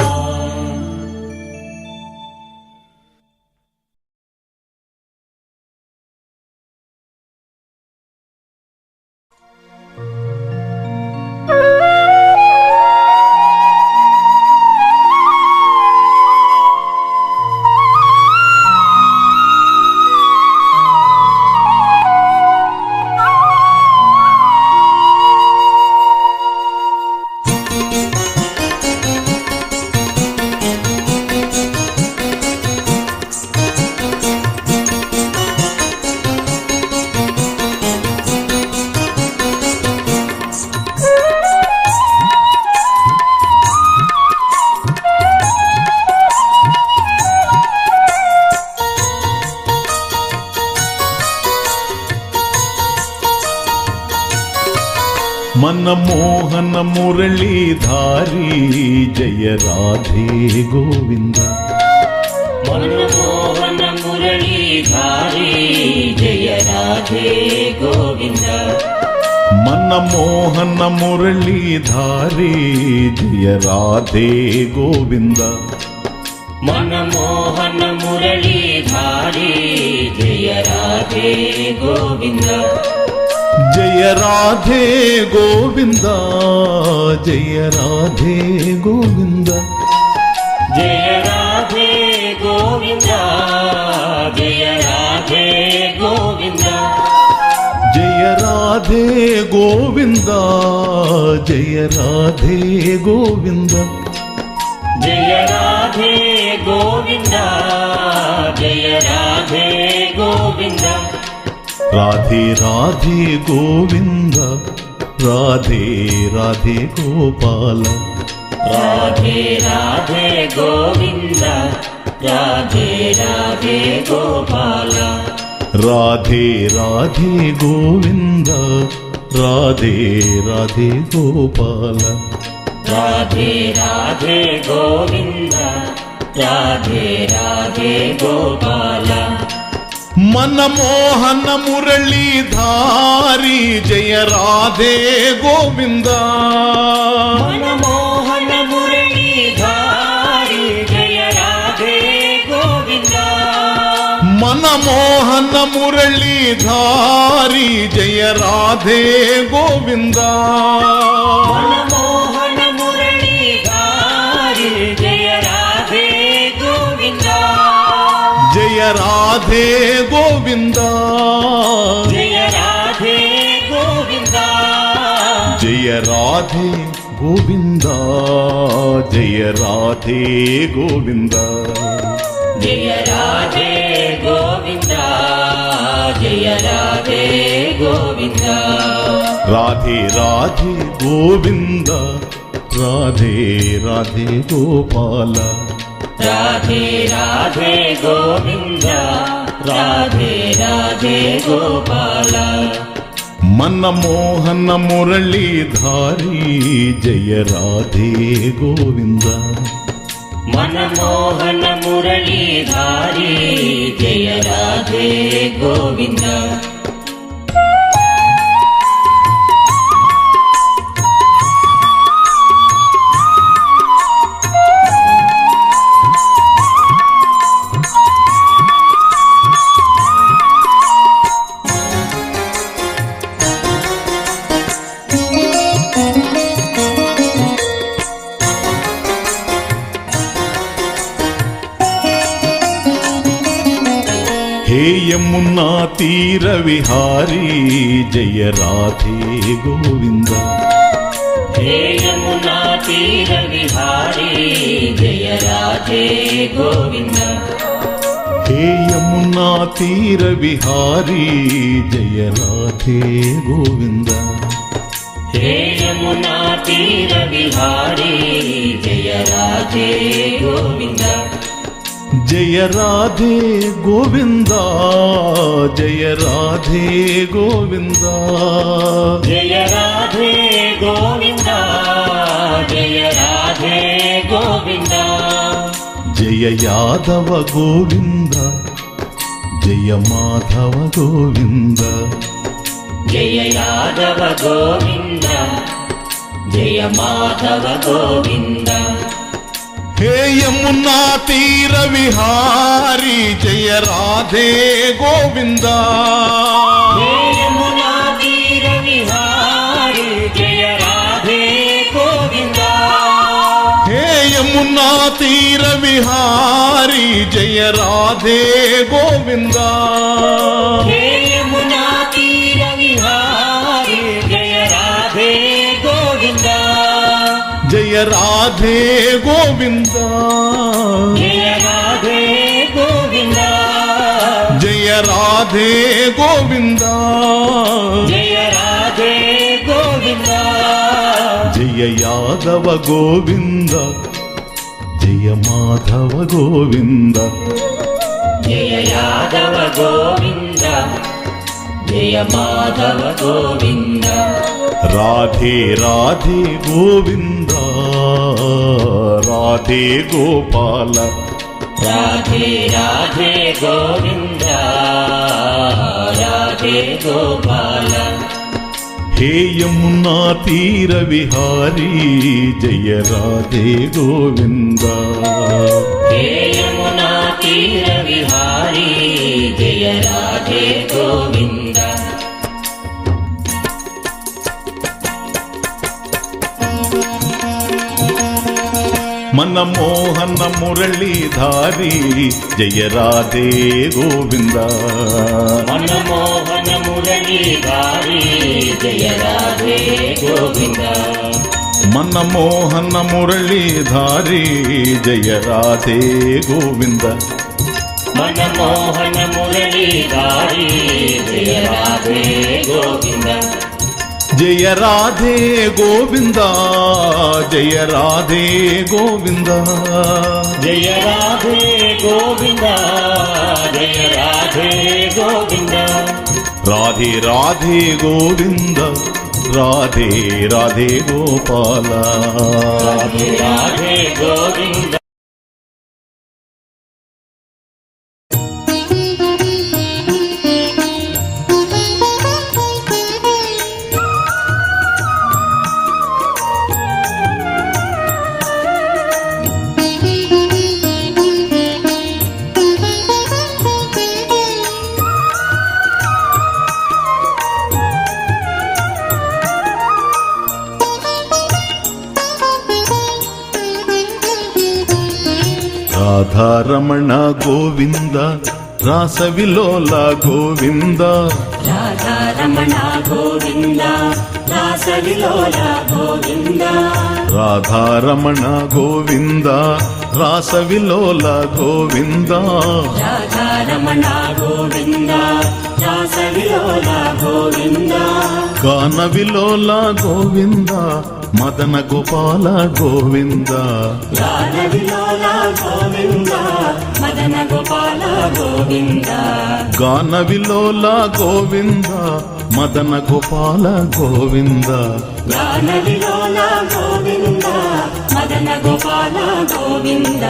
ಮನಮೋಹನ ಮುರಳೀಧಾರಿ ಜಯ ರಾಧೆ ಗೋವಿಂದ ಮನಮೋಹನ ಮುರಳೀಧಾರಿ ಜಯ ರಾಧೆ ಗೋವಿಂದ ಮನಮೋಹನ ಮುರಳೀಧಾರಿ ಜಯ ರಾಧೆ ಗೋವಿಂದ ಮನಮೋಹನ ಮುರಳೀಧಾರಿ ಜಯ ರಾಧೆ ಗೋವಿಂದ ಜಯ ರಾಧೆ ಗೋವಿಂದ ಜಯ ರಾಧೆ ಗೋವಿಂದ ಜಯ ರಾಧೆ ಗೋವಿಂದ ಜಯ ರಾಧೆ ಗೋವಿಂದ ಜಯ ರಾಧೆ ಗೋವಿಂದ ಜಯ ರಾಧೆ ಗೋವಿಂದ ಜಯ ರಾಧೆ ಗೋವಿಂದ ಜಯ ರಾಧೆ ಗೋವಿಂದ ರಾಧೆ ರಾಧೆ ಗೋವಿಂದ ರಾಧೆ ರಾಧೆ ಗೋಪಾಲ ರಾಧೆ ರಾಧೆ ಗೋವಿಂದ ರಾಧೆ ರಾಧೆ ಗೋಪಾಲ ರಾಧೆ ರಾಧೆ ಗೋವಿಂದ ರಾಧೆ ರಾಧೆ ಗೋಪಾಲ ರಾಧೆ ರಾಧೆ ಗೋವಿಂದ ರಾಧೆ ರಾಧೆ ಗೋಪಾಲ ಮನಮೋಹನ ಮುರಳೀಧಾರಿ ಜಯ ರಾಧೆ ಗೋವಿಂದ ಮನಮೋಹನ ಮುರಳೀಧಾರಿ ಜಯ ರಾಧೆ ಗೋವಿಂದ ಮನಮೋಹನ ಮುರಳೀಧಾರಿ ಜಯ ರಾಧೆ ಗೋವಿಂದ ಮನಮೋಹನ ಮುರಳೀಧಾರಿ ಜಯ ರಾಧೆ ಗೋವಿಂದ ಜಯ ರಾಧೆ ಗೋವಿಂದ ಜಯ ರಾಧೆ ಗೋವಿಂದ ಜಯ ರಾಧೆ ಗೋವಿಂದ ಜಯ ರಾಧೆ ಗೋವಿಂದ ಜಯ ರಾಧೆ ಗೋವಿಂದ ಜಯ ರಾಧೆ ಗೋವಿಂದ ರಾಧೆ ರಾಧೆ ಗೋವಿಂದ ರಾಧೆ ರಾಧೆ ಗೋಪಾಲ ರಾಧೆ ರಾಧೆ ಗೋವಿಂದ ರಾಧೆ ರಾಧೆ ಗೋಪಾಲ ಮನಮೋಹನ ಮುರಳೀಧಾರಿ ಜಯ ರಾಧೆ ಗೋವಿಂದ ಮನಮೋಹನ ಮುರಳೀಧಾರಿ ಜಯ ರಾಧೆ ಗೋವಿಂದ हे यमुना तीर विहारी जय राधे गोविंद हे यमुना तीर विहारी जय राधे गोविंद हे यमुना तीर विहारी जय राधे गोविंद हे यमुना तीर विहारी जय राधे गोविंद जय राधे गोविंद जय राधे गोविंद जय राधे गोविंद जय राधे गोविंद जय यादव गोविंद जय माधव गोविंद జయ యాదవ గోవింద జయ మాధవ గోవింద హే యమునా తీర విహారీ జయ రాధే గోవింద హే యమునా తీర విహారీ జయ రాధే గోవింద హే యమునా తీర విహారీ జయ రాధే గోవింద హే యమునా తీర విహారీ జయ రాధే గోవింద జయ రాధే గోవింద జయ రాధే గోవింద జయ రాధే గోవింద జయ రాధే గోవింద జయ యాదవ గోవింద జయ మాధవ గోవింద జయ యాదవ గోవింద జయ మాధవ గోవింద రాధే రాధే గోవింద రాధే గోపాల రాధే రాధే గోవింద రాధే గోపాల హే యమునా తీర విహారీ జయ రాధే గోవింద హే యమునా తీర విహారీ జయ రాధే గోవింద మన మోహన మురళీధారి జయ రాధే గోవింద మనమోహన మురళీధారి జయ రాధే గోవింద మన మోహన మురళీధారి జయ రాధే గోవింద మనమోహన మురళీధారి జయ రాధే గోవింద జయ రాధే గోవింద జయ రాధే గోవింద జయ రాధే గోవింద జయ రాధే గోవింద రాధే రాధే గోవింద రాధే రాధే గోపాల రాధే రాధే గోవింద రాధారమణ గోవింద రాసవిలోల గోవింద రాధారమణ గోవింద రాసవిలోల గోవింద రాధారమణ గోవింద రాసవిలోల గోవింద రాధారమణ గోవింద రాసవిలోల గోవింద గాన విలోల గోవింద మదన గోపాల గోవింద గాన విలోల గోవింద మదన గోపాల గోవింద గాన విలోల గోవింద మదన గోపాల గోవింద గాన విలోల గోవింద మదన గోపాల గోవింద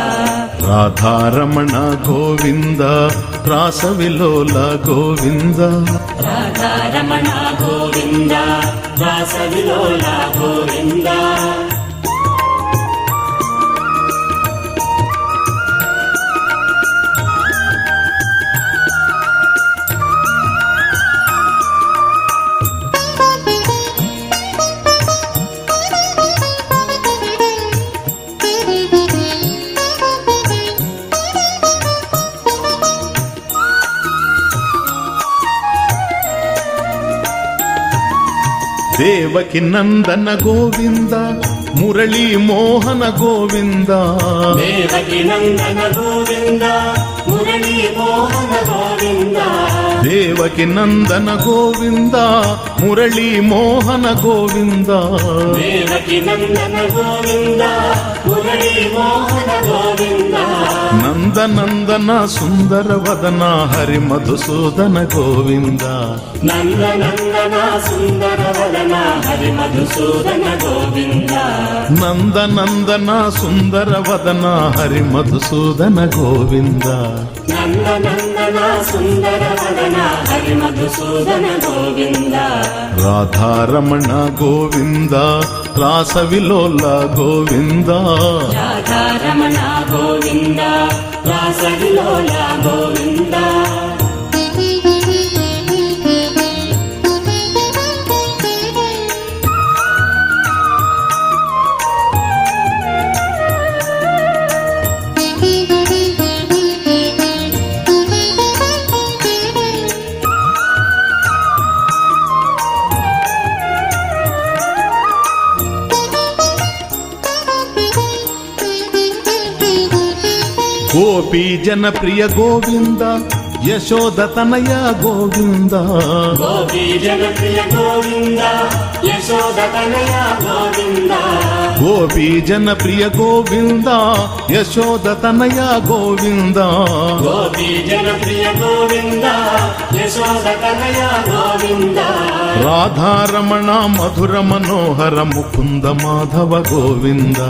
రాధారమణ గోవింద రాసవిలోల గోవింద రాధారమణ గోవింద రాసవిలోల గోవింద దేవకి నందన గోవింద మురళీ మోహన గోవింద దేవకి నందన గోవింద మురళీ మోహన గోవింద దేవకి నందన గోవింద మురళీ మోహన గోవింద దేవకి నందన గోవింద మురళీ మోహన గోవింద నందనందన సుందర వదన హరి మధుసూదన గోవింద నందనందన సుందర వదన హరి మధుసూదన గోవింద నందనందన సుందర వదన హరి మధుసూదన గోవింద నందనందన సుందర వదన రమణ హరి మధుసూదన గోవింద రాధారమణ గోవింద రాసవిలోల గోవింద రాధా రమణ గోవింద రాసవిలోల గోవింద గోపీ జనప్రియ గోవింద యశోద తనయ గోవింద గోపీ జనప్రియ గోవింద యశోద తనయ గోవింద గోపీ జనప్రియ గోవింద యశోద తనయ గోవింద గోపీ జనప్రియ గోవింద యశోద తనయ గోవింద రాధారమణ మధుర మనోహర ముకుంద మాధవ గోవింద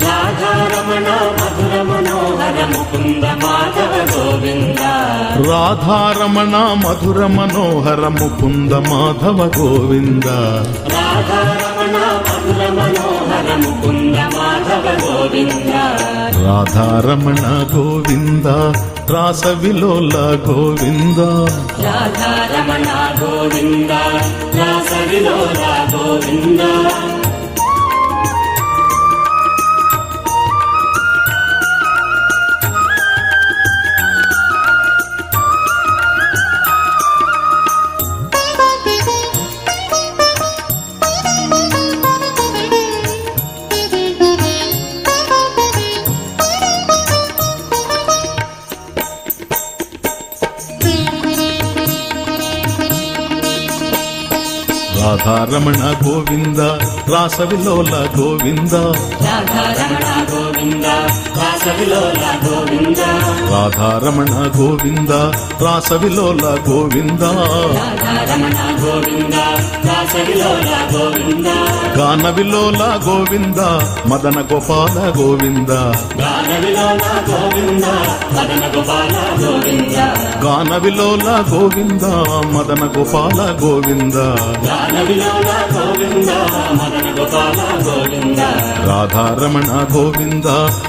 రాధా రమణ మధుర మనోహర ముకుంద మాధవ గోవింద రాధారమణ మధుర మనోహర ముకుంద మాధవ గోవింద రాధా రమణ మధుర మనోహర ముకుంద మాధవ గోవింద రాధారమణ గోవింద రాసవిలోల గోవింద రాధా రమణ గోవింద రాసవిలోల గోవింద రాధారమణ గోవింద రాసవిలోల గోవింద రాధా రమణ గోవింద రాసవిలోల గోవింద రాధారమణ గోవింద రాసవిలోల గోవింద రాధా రమణ గోవింద రాసవిలోల గోవింద గానవిలోల గోవింద మదన గోపాల గోవింద గానవిలోల గోవింద మదన గోపాల గోవింద గానవిలోల గోవింద మదన గోపాల గోవింద గానవిలోల గోవింద మదన గోపాల గోవింద రాధారమణ గోవింద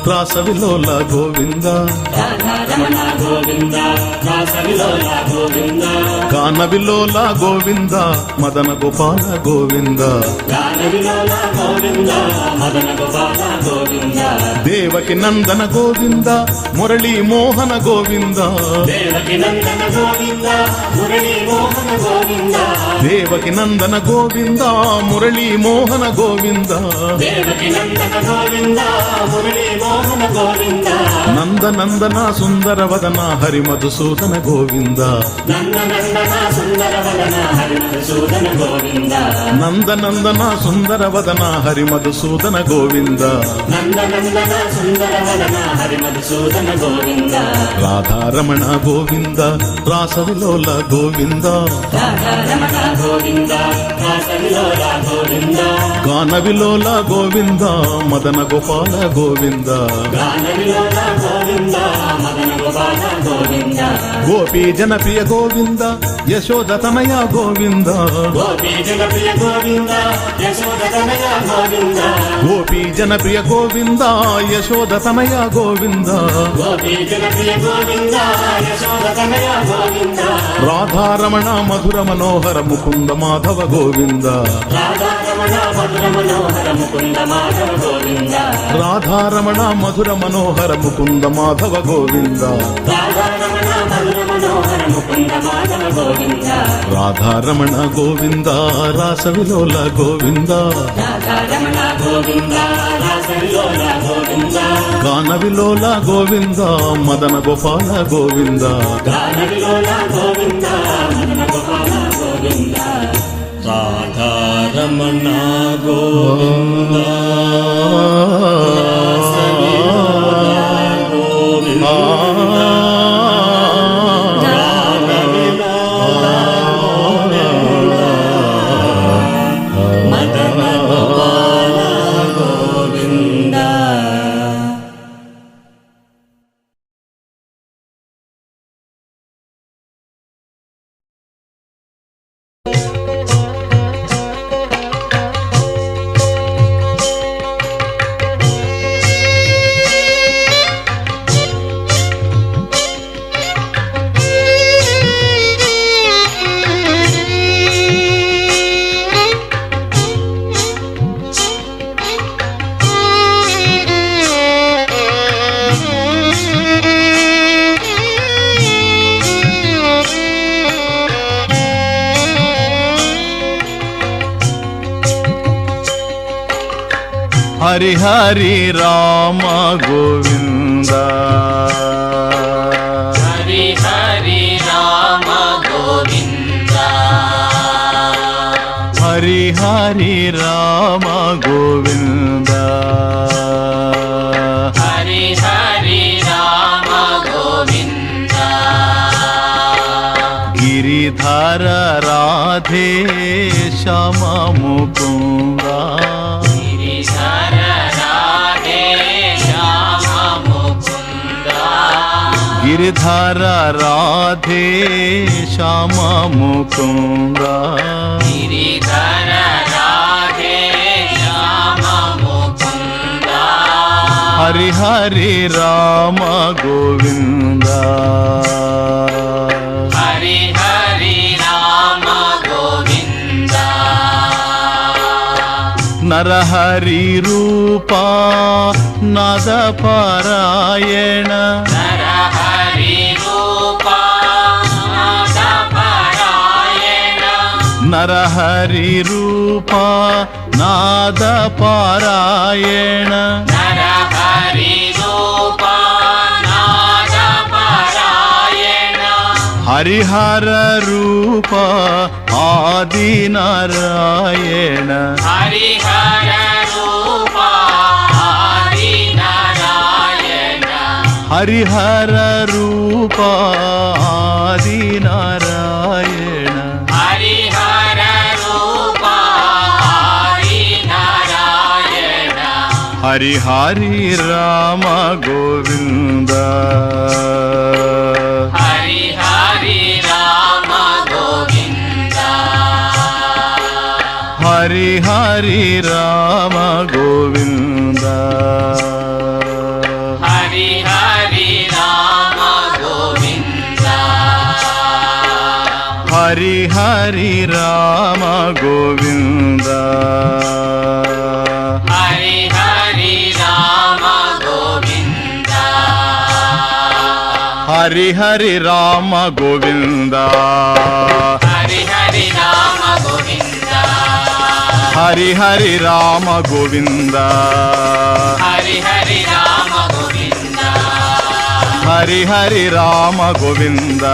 రాసవిలోల గోవింద రాధా రమణ గోవింద రాసవిలోల గోవింద గానవిలోల గోవింద మదన గోపాల గోవింద గానవిలోల గోవింద మదన గోపాల గోవింద దేవకి నందన గోవింద మురళీ మోహన గోవింద దేవకి నందన గోవింద మురళీ మోహన గోవింద దేవకి నందన గోవింద మురళీ మోహన గోవింద దేవకి నందన గోవింద మురళీ మోహన గోవింద నందనందన సుందర వదన హరి మధుసూదన గోవింద నందనందన సుందర వదన హరి మధుసూదన గోవింద నందనందన సుందర వదన హరి మధుసూదన గోవింద నందనందన సుందర వదన హరి మధుసూదన గోవింద రాధారమణ గోవింద రాసవిలోల గోవింద రాధా రమణ గోవింద రాసవిలోల గోవింద గానవిలోల గోవింద మదన గోపాల గోవింద గానవిలోల గోవింద మదన గోపాల గోవింద గోపీ జనప్రియ గోవింద యశోద తనయ గోవింద గోపీ జనప్రియ గోవింద యశోద తనయ గోవింద గోపీ జనప్రియ గోవింద యశోద తనయ గోవింద గోపీ జనప్రియ గోవింద యశోద తనయ గోవింద రాధారమణ మధుర మనోహర ముకుంద మాధవ గోవింద రాధా రమణ మధుర మనోహర ముకుంద మాధవ గోవింద రాధారమణ మధుర మనోహర ముకుంద మాధవ గోవింద రాధా రమణ మధుర మనోహర ముకుంద మాధవ గోవింద రాధారమణ గోవింద రాసవిలోల గోవింద రాధా రమణ గోవింద రాసవిలోల గోవింద గానవిలోల గోవింద మదన గోపాల గోవింద గానవిలోల గోవింద మదన గోపాల గోవింద రాధా రమణ గోవింద హరి హరి రామ గోవింద హరి హరి రామ గోవింద హరి హరి రామ గోవింద హరి హరి రామ గోవింద గిరిధర రాధే శ్యామ ముకుంద గిరిధర రాధే శ్యామ ముకుంద గిరిధర రాధే శ్యామ ముకుంద గిరిధర రాధే శ్యామ ముకుంద హరి హరి రామ గోవింద హరి హరి రామ గోవింద నరహరి రూప నాద పారాయణ నరహరి రూప నాద పారాయణ నరహరి రూప నాద పారాయణ నరహరి రూప నాద పారాయణ హరిహర రూప ఆది నారాయణ హరిహర రూప ఆది నారాయణ హరిహర రూప ఆది నారాయణ హరిహర రూప ఆది నారాయణ హరి హరి రామ గోవింద హరి హరి రామ గోవింద హరి హరి రామ గోవింద హరి హరి రామ గోవింద హరి హరి రామ గోవింద హరి హరి రామ గోవింద హరి హరి రామ గోవింద హరి హరి రామ గోవింద హరి హరి రామ గోవింద హరి హరి రామ గోవింద హరి హరి రామ గోవింద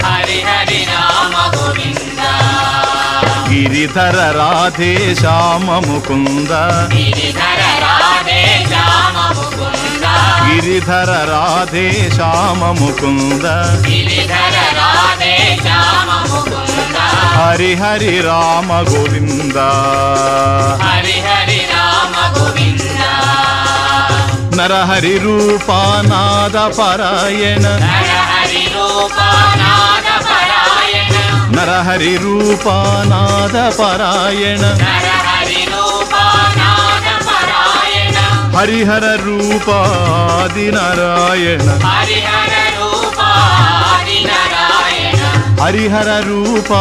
హరి హరి రామ గోవింద గిరిధర రాధే శ్యామ ముకుంద గిరిధర రాధే శ్యామ ముకుంద గిరిధర రాధే శ్యామ ముకుంద గిరిధర రాధే శ్యామ ముకుంద హరి హరి రామ గోవింద హరి హరి రామ గోవింద నరహరి రూప నాద పారాయణ నరహరి రూప నాద పారాయణ నరహరి రూప నాద పారాయణ నరహరి రూప నాద పారాయణ హరిహర రూప ఆది నారాయణ హరిహర రూప ఆది నారాయణ హరిహర రూప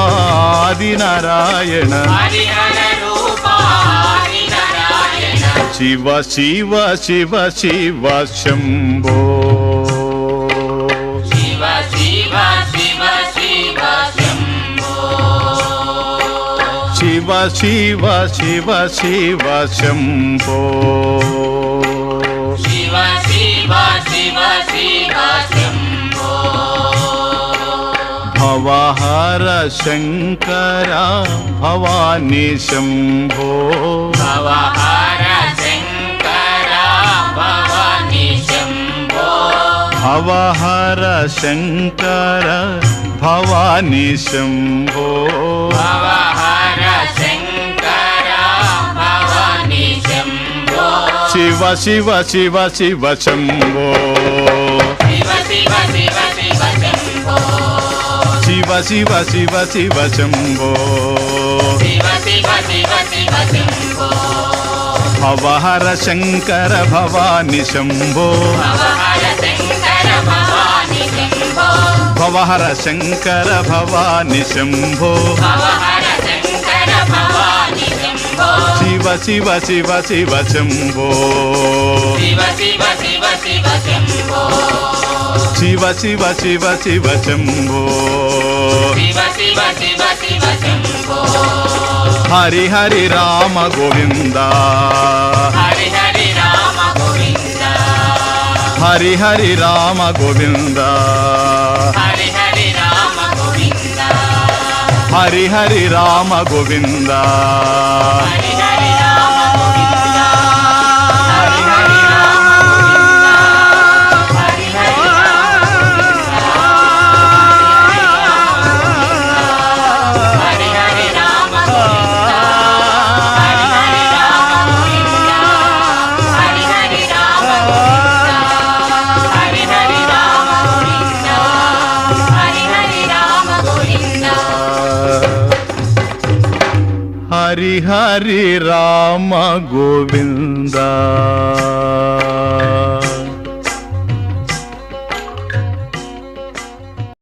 ఆది నారాయణ హరిహర రూప ఆది నారాయణ శివ శివ శివ శివ శంభో శివ శివ శివ శివ శంభో శివ శివ శివ శివ శంభో శివ శివ శివ శివ శంభో భవహర శంకర భవాని శంభో భవహర శంకర భవాని శంభో భవహర శంకర భవాని శంభో భవహర శంకర భవాని శంభో శివ శివ శివ శివ శంభో శివ శివ శివ శివ శంభో శివ శివ శివ శివ శంభో శివ శివ శివ శివ శంభో భవహర శంకర భవాని శంభో భవహర శంకర భవాని శంభో భవహర శంకర భవాని శంభో భవహర శంకర భవాని శంభో శివ శివ శివ శివ శంభో శివ శివ శివ శివ శంభో శివ శివ శివ శివ శంభో శివ శివ శివ శివ శంభో హరి హరి రామ గోవింద హరి హరి రామ గోవింద హరి హరి రామ గోవింద హరి హరి రామ గోవింద హరి హరి రామ గోవింద హరి హరి రామ గోవింద హరి హరి రామ గోవింద హరి హరి హరి హరి రామ గోవింద హరి హరి రామ గోవింద హరి హరి రామ గోవింద హరి హరి రామ గోవింద హరి హరి రామ గోవింద హరి హరి రామ గోవింద